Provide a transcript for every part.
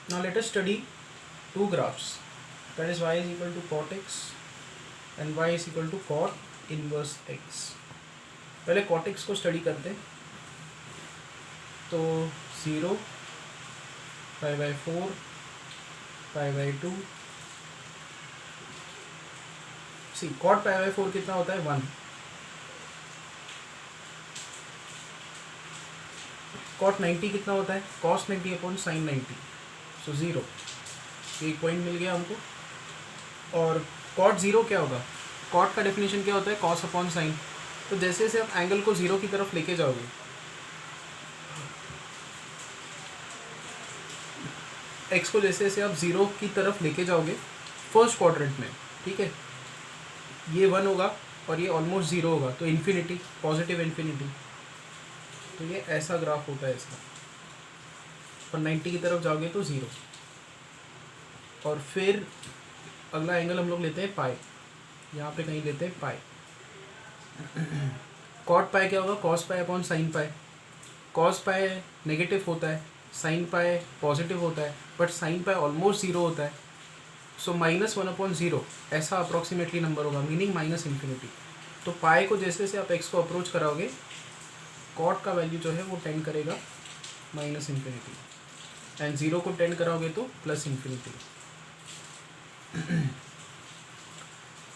Now let us study two graphs, that is y is equal to cot x and y is equal to cot inverse x. पहले cot x को study करते हैं. तो 0, pi by 4, pi by 2. See cot pi by 4 कितना होता है 1. cot 90 कितना होता है cos 90 अपॉन sin 90. सो 0. एक पॉइंट मिल गया हमको. और cot 0 क्या होगा? cot का डेफिनेशन क्या होता है cos अपॉन sin. तो जैसे जैसे आप एंगल को 0 की तरफ लेके जाओगे, x को जैसे जैसे आप 0 की तरफ लेके जाओगे फर्स्ट क्वाड्रेंट में, ठीक है, ये 1 होगा और ये ऑलमोस्ट 0 होगा, तो इन्फिनिटी, पॉजिटिव इन्फिनिटी. तो ये ऐसा ग्राफ होता है इसका. और 90 की तरफ जाओगे तो 0. और फिर अगला एंगल हम लोग लेते हैं पाई. यहाँ पे कहीं लेते हैं पाई. कॉट पाई क्या होगा cos pi upon sine pi. Cos pi negative होता है, साइन पाई पॉजिटिव होता है, बट साइन पाई ऑलमोस्ट 0 होता है. सो -1 अपॉन 0 ऐसा अप्रॉक्सीमेटली नंबर होगा, मीनिंग माइनस इन्फिनिटी. तो पाई को जैसे जैसे आप एक्स को अप्रोच कराओगे, कॉट का वैल्यू जो है वो टेंड करेगा माइनस इन्फिनिटी, एंड 0 को टेंड कराओगे तो प्लस इन्फिनिटी.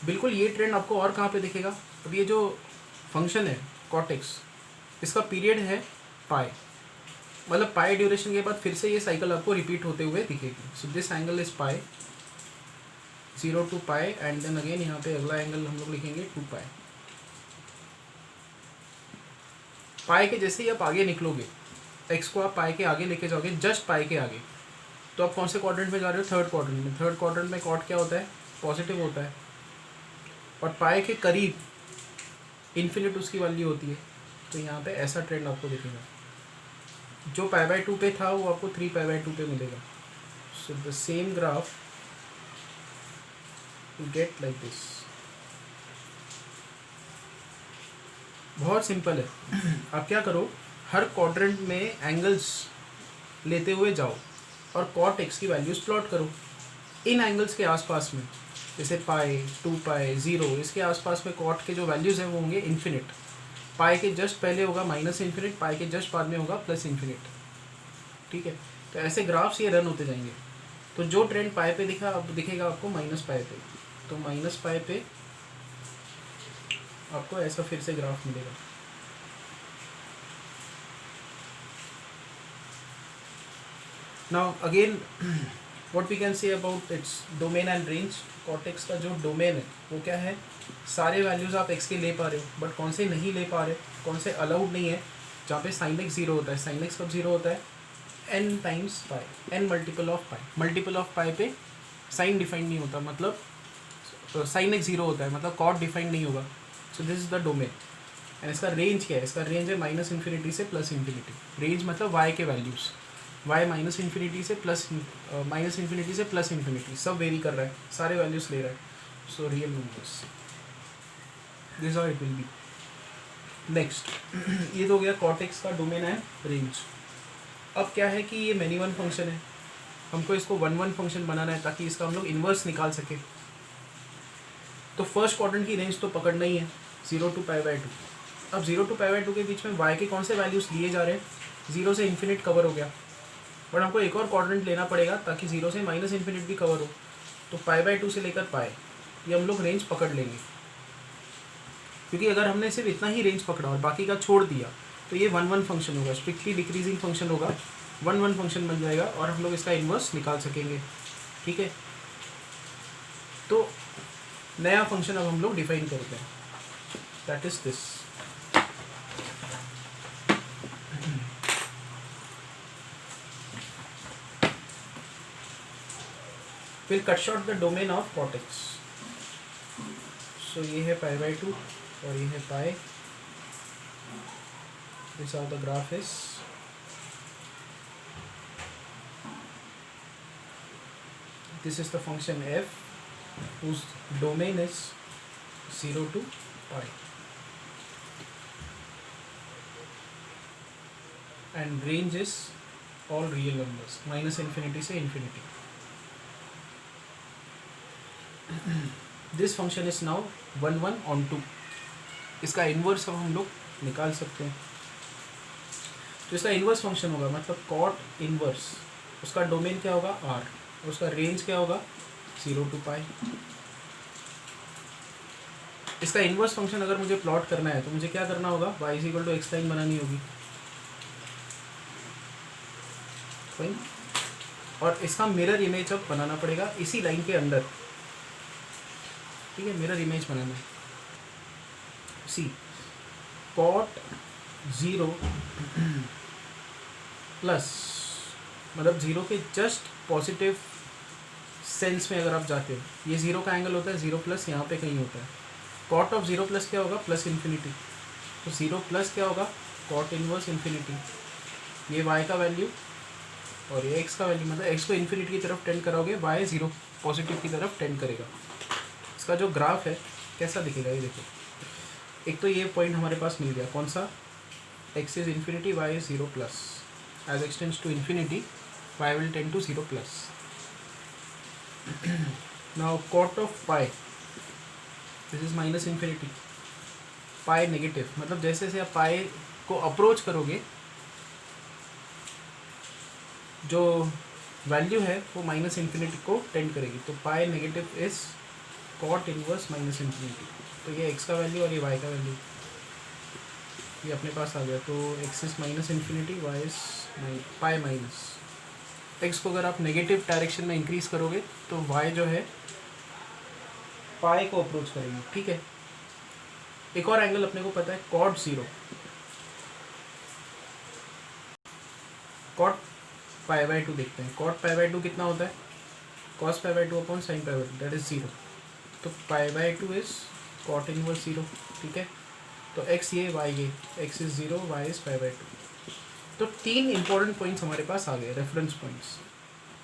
बिल्कुल ये ट्रेंड आपको और कहाँ पे दिखेगा? अब ये जो फंक्शन है cot x, इसका पीरियड है पाई, मतलब पाई ड्यूरेशन के बाद फिर से ये साइकिल आपको रिपीट होते हुए दिखेगी. So this angle is pi, 0 to pi, and then again यहाँ पे अगला एंगल हम लोग लिखेंगे 2 पाई. पाई के जैसे ही आप आगे निकलोगे, x को आप पाई के आगे लेके जाओगे, जस्ट पाई के आगे, तो आप कौन से क्वाड्रेंट में जा रहे हो? थर्ड क्वाड्रेंट में. थर्ड क्वाड्रेंट में कॉट क्या होता है? पॉजिटिव होता है. और पाई के करीब इन्फिनिट उसकी वैल्यू होती है. तो यहाँ पे ऐसा ट्रेंड आपको दिखेगा. जो पाई बाई 2 पे था वो आपको 3 पाई बाई 2 पे मिलेगा. So the same graph you get like this. बहुत सिंपल है. आप क्या करो, हर क्वाड्रेंट में एंगल्स लेते हुए जाओ और cot x की वैल्यूज प्लॉट करो इन एंगल्स के आसपास में. जैसे पाई, 2 पाई, 0, इसके आसपास में cot के जो वैल्यूज़ हैं वो होंगे इन्फिनिट. पाई के जस्ट पहले होगा माइनस इन्फिनिट, पाई के जस्ट बाद में होगा प्लस इन्फिनिट. ठीक है, तो ऐसे ग्राफ्स ये रन होते जाएंगे. तो जो ट्रेंड पाई पे दिखा अब दिखेगा आपको माइनस पाई पे. तो माइनस पाई पे आपको ऐसा फिर से ग्राफ मिलेगा. Now again what we can say about its domain and range. cot x का जो डोमेन है वो क्या है? सारे वैल्यूज़ आप x के ले पा रहे हो, बट कौन से नहीं ले पा रहे, कौन से अलाउड नहीं है? जहाँ पे sin x 0 होता है. sin x कब 0 होता है? n times pi, n multiple of pi. Multiple of pi पे साइन डिफाइंड नहीं होता, मतलब sin x 0 होता है, मतलब cot डिफाइंड नहीं होगा. So this is the domain. And इसका रेंज क्या है? इसका रेंज है माइनस इन्फिनिटी से प्लस इन्फिनिटी. रेंज मतलब y के वैल्यूज़, y माइनस इन्फिनिटी से प्लस इन्फिनिटी सब वेरी कर रहा है, सारे वैल्यूज ले रहा है. So real numbers, this how it will be. Next, ये तो हो गया cot x का डोमेन है रेंज. अब क्या है कि ये मैनी वन फंक्शन है, हमको इसको 1-1 फंक्शन बनाना है ताकि इसका हम लोग इन्वर्स निकाल सके. तो फर्स्ट क्वाड्रेंट की रेंज तो पकड़ना ही है 0 to पाई बाई 2. अब 0 to पाई बाई 2 के बीच में y के कौन से वैल्यूज़ लिए जा रहे हैं? 0 से इन्फिनिट कवर हो गया, बट हमको एक और क्वाड्रेंट लेना पड़ेगा ताकि 0 से माइनस इन्फिनिट भी कवर हो. तो पाई बाई 2 से लेकर पाई, ये हम लोग रेंज पकड़ लेंगे. क्योंकि अगर हमने सिर्फ इतना ही रेंज पकड़ा और बाकी का छोड़ दिया तो ये 1-1 फंक्शन होगा, स्ट्रिक्टली डिक्रीजिंग फंक्शन होगा, 1-1 फंक्शन बन जाएगा और हम लोग इसका इन्वर्स निकाल सकेंगे. ठीक है, तो नया फंक्शन अब हम लोग डिफाइन करते हैं, दैट इज दिस. फिर cut short the domain of cot x. So ये है पाई बाई 2 और ये है pi. This are the graph is. This is the function f whose domain is 0 to pi and range is all real numbers minus infinity से infinity. This function is now 1/(1)(2). इसका inverse अब हम लोग निकाल सकते हैं. तो इसका इन्वर्स फंक्शन होगा मतलब कॉट इन्वर्स, उसका डोमेन क्या होगा r, उसका रेंज क्या होगा 0 to पाई. इसका इन्वर्स फंक्शन अगर मुझे प्लॉट करना है तो मुझे क्या करना होगा, y = x लाइन बनानी होगी. फाइन. और इसका मिरर इमेज अब बनाना पड़ेगा इसी लाइन के अंदर. ठीक है, मिरर इमेज बनाना है. सी कॉट 0 प्लस मतलब 0 के जस्ट पॉजिटिव सेंस में अगर आप जाते हो, ये 0 का एंगल होता है, 0 प्लस यहाँ पे कहीं होता है. कॉट ऑफ 0 प्लस क्या होगा, प्लस इन्फिनिटी. तो 0 प्लस क्या होगा, कॉट इनवर्स इन्फिनिटी. ये y का वैल्यू और ये x का वैल्यू, मतलब x को इन्फिनिटी की तरफ टेंड कराओगे, y 0 पॉजिटिव की तरफ टेंड करेगा. इसका जो ग्राफ है कैसा दिखेगा ये देखो. एक तो ये पॉइंट हमारे पास मिल गया, कौन सा, x is infinity, y is 0 plus. As x tends to infinity y will tend to 0 plus. Now cot of pi, this is minus infinity. Pi negative, मतलब जैसे जैसे आप पाई को अप्रोच करोगे जो वैल्यू है वो माइनस इन्फिनिटी को टेंड करेगी. तो pi negative is cot inverse minus infinity. तो ये x का वैल्यू और ये y का वैल्यू ये अपने पास आ गया. तो x is minus infinity, y is pi minus. x को अगर आप नेगेटिव डायरेक्शन में इंक्रीज करोगे तो y जो है पाई को अप्रोच करेगी. ठीक है. एक और एंगल अपने को पता है, कॉट 0, कॉट π/2 देखते हैं. कॉट π/2 कितना होता है, cos π/2 upon sin π/2, that is 0. तो π/2 इज कॉट इनवर्स 0. ठीक है. तो x ये y ये, x इज 0, y इज π/2. तो 3 इंपॉर्टेंट पॉइंट्स हमारे पास आ गए, रेफरेंस पॉइंट्स.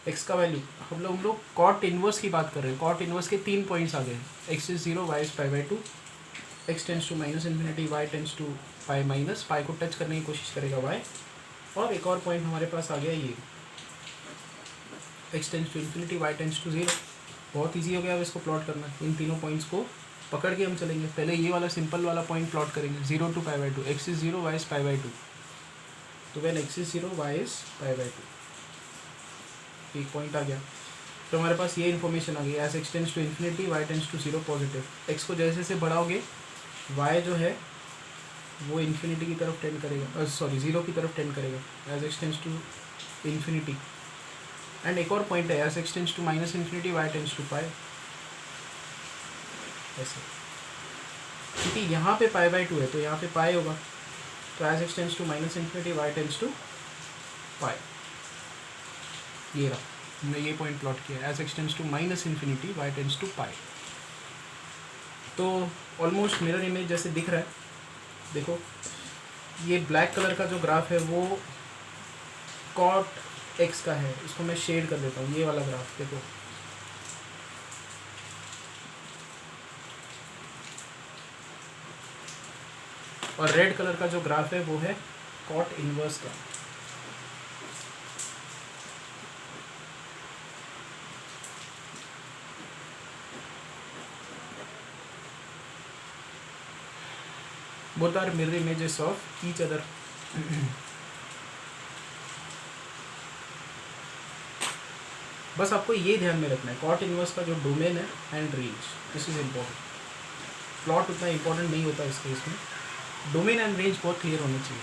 x का वैल्यू, हम लोग कॉट इनवर्स की बात कर रहे हैं. कॉट इनवर्स के 3 पॉइंट्स आ गए, x is 0, y is π/2, x tends to minus infinity, y tends to pi minus. Pi को टच करने की कोशिश करेगा y. और एक और पॉइंट हमारे पास आ गया ये, x tends to infinity, y tends to 0. बहुत इजी हो गया अब इसको प्लॉट करना. इन तीनों पॉइंट्स को पकड़ के हम चलेंगे. पहले ये वाला सिंपल वाला पॉइंट प्लॉट करेंगे, 0 to π/2, x is 0, y is π/2. तो when x is 0, y is π/2. एक पॉइंट आ गया. तो हमारे पास ये इन्फॉर्मेशन आ गई, as x tends to infinity, y tends to 0 positive. x को जैसे जैसे बढ़ाओगे y जो है वो इन्फिनिटी की तरफ टेंड करेगा, सॉरी 0 की तरफ टेंड करेगा, as x tends to infinity. And एक और पॉइंट है, as x tends to minus infinity, y tends to pi. ऐसे, क्योंकि यहाँ पे π/2 है तो यहाँ पे पाई होगा. तो as x tends to minus infinity, y tends to pi. ये रहा, हमने ये पॉइंट प्लॉट किया, as x tends to minus infinity, y tends to pi. तो ऑलमोस्ट मिरर इमेज जैसे दिख रहा है. देखो ये ब्लैक कलर का जो ग्राफ है वो कॉट x का है. इसको मैं शेड कर देता हूँ, ये वाला ग्राफ देखो. और रेड कलर का जो ग्राफ है वो है कॉट इनवर्स का. Both are mirror images of each other. बस आपको ये ध्यान में रखना है, कॉट इनवर्स का जो डोमेन है and range, this is important. Plot उतना इम्पोर्टेंट नहीं होता इस केस में. डोमेन एंड रेंज बहुत क्लियर होना चाहिए.